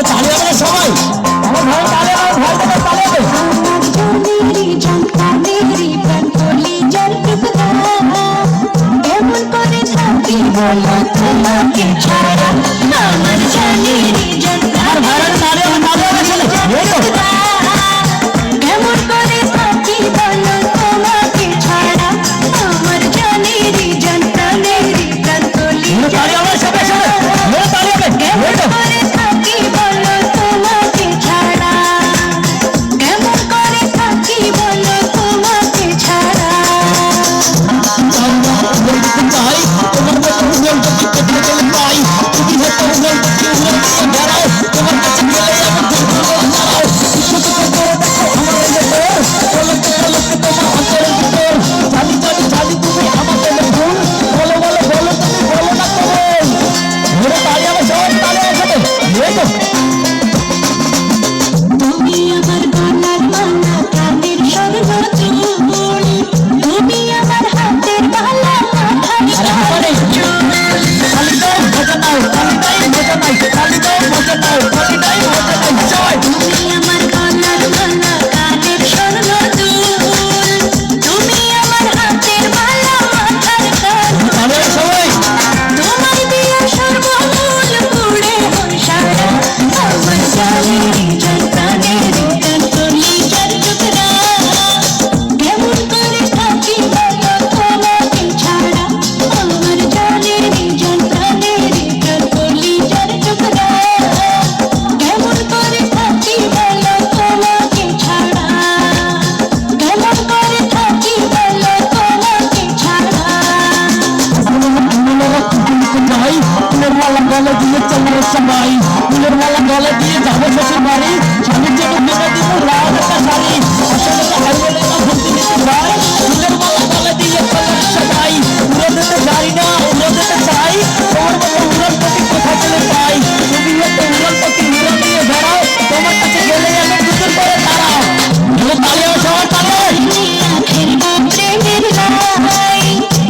তালি হবে সবাই, আমার ভাই তালি হবে, ভাই দেবে তালি হবে। আমার জলেরি জন্তানেরি প্রাণ কলি জল টুকরা কেমন করে থাকি বলো তোমাকে ছাড়া আমার জলেরি জন্তানেরি তালি হবে, তালি হবে ছেলে, কেমন করে থাকি বলো তোমাকে ছাড়া আমার জলেরি জন্তানেরি প্রাণ কলি তালি হবে সবাই সবাই, তালি হবে। কেমন করে থাকি বলো তোমাকে ছাড়া কেমন করে থাকি বলো তোমাকে ছাড়া ভাই তোমার মতো উড়ালটা কি কোথায় গেলে পাই, তুমি হয়তো উড়ালটা কি উড়াল দিয়ে বেড়াও, তোমার কাছে গেলে আমি দুর্বল দাঁড়াও, শুধু তো করে দেখো আমার ভেতর, পলকে পলকে তোমার অন্তরের ভিতর, জানি জানি জানি তুমি আমাকে ভুল, বলো বলো বলো তুমি বলো না কবল। ওরে তালি হবে সবাই, তালি হবে সাথে, তুমি আমার গলার মালা কানের স্বর্ণ চুল তুমি আমার হাতের বালা মাথার চুল তালি দাও মজা নাও, তালি দাও মজা নাই, তালি দাও মজা নাও, তালি দাও মজা নাই, সবাই তুমি আমার গলার মালা কানের স্বর্ণ চুল তুমি আমার হাতের বালা মাথার চুল তালি হবে সবাই। তোমায় দিয়া সর্বমূল পুড়ে মন সারা আমার জালেরি জন্তানেরি প্রাণ কলি যার টুকরা কেমন করে থাকি বলো তোমাকে ছাড়া আমার জালেরি জন্তানেরি প্রাণ কলি যার টুকরা কেমন করে থাকি বলো তোমাকে ছাড়া কেমন করে থাকি বলো তোমাকে ছাড়া ভাই ফুলের মালা গলে দিয়ে চলে সবাই, ফুলের মালা গলে দিয়ে যাবো শ্বশুর বাড়ি, স্বামীর জন্য কিনে দিব লাল একটা শাড়ি, আসলে তো হাইওয়ে না ঘুরতে নিতে ভাই, ফুলের মালা গলে দিয়ে চলে সবাই, উড়ে দিতে জানি না উড়ে দিতে চাই, তোমার মতো উড়াল পাখি কোথায় গেলে পাই, তুমি হয়তো উড়াল পাখি উড়াল দিয়ে বেড়াও, তোমার কাছে গেলে আমি দুজন করে দাঁড়াও। তালি হবে সবার, তালি হবে। খেলবো প্রেমের লাই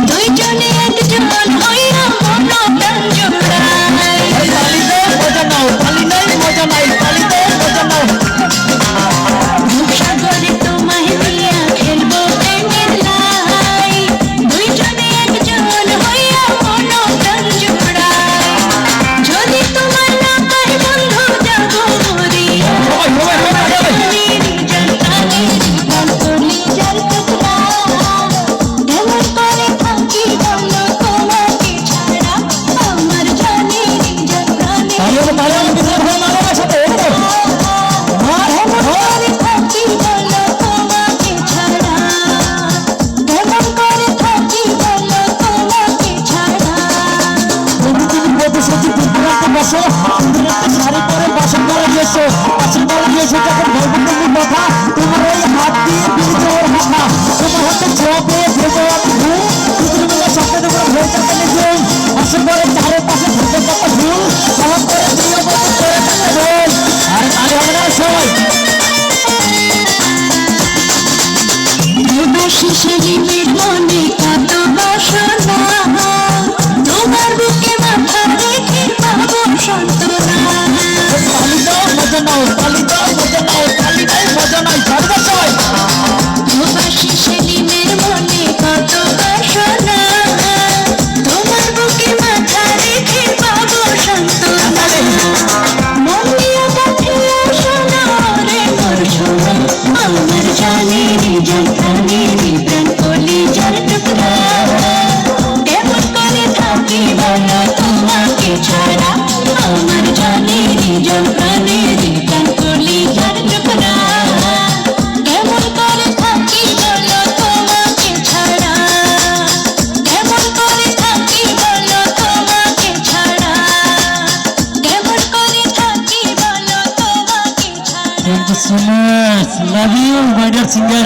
দুইজনে একজন হইয়া মন প্রাণ জোড়াই তালি দাও মজা নাও, তালি নাই মজা নাই, তালি দাও মজা নাও। সাগরে তোমায় দিয়া খেলবো প্রেমের লাই দুইজনে একজন হইয়া মন প্রাণ জোড়াই যদি তোমার না পাই বন্ধু যাবো মরিয়া সবাই সবাই সবাই যাবে। জন্তানেরি প্রাণ কলি যার টুকরা কেমন করে থাকি বলো তোমাকে ছাড়া আমার জানেরি জন্তানেরি তালি হবে, তালি হবে, বিদ্যুৎ ভাই মারার সাথে কেমন করে থাকি বলো তোমাকে ছাড়া কেমন করে থাকি বলো তোমাকে ছাড়া বধূ সচিব বিদ্যুৎ বসো, শাড়ি পরে বাসন করে গেছো, বাসন করে গেছো যখন গর্ভবতী মাথা, তোমার ওই হাত দিয়ে দিয়েছো ওর মাথা, তোমার হাতে ছোঁয়া পেয়ে ভেজো আমি ঘুম, দুপুর বেলা সপ্তাহে তোমার হয়ে যাবে নিজুম, বাসন করে চারপাশে ভেজে কত ভুল, সহজ করে প্রিয় বন্ধু করে থাকে ভুল। আরে তালি হবে না সবাই। প্রবাসী সেলিমের মনে কত বাসনা তোমার বুকে মাথা রেখে পাবো সান্ত্বনা তালি দাও মজা নাও, তালি দাও মজা নাও, তালি নাই মজা নাই, সবাই সবাই প্রবাসী সেলিমের মনে কত বাসনা তোমার বুকে মাথা রেখে পাবো সান্ত্বনা মন দিয়া কাছে শোনা রে মোর সোনা আমার জানেরি জন্তানেরি প্রাণ কলি যার টুকরা কেমন করে থাকি বলো তোমাকে ছাড়া আমার জানেরি জন্তানেরি প্রাণ কলি যার টুকরা কেমন করে থাকি বলো তোমাকে ছাড়া কেমন করে থাকি বলো তোমাকে ছাড়া কেমন করে থাকি বলো তোমাকে ছাড়া Thank you so much. Love you, my dear singer.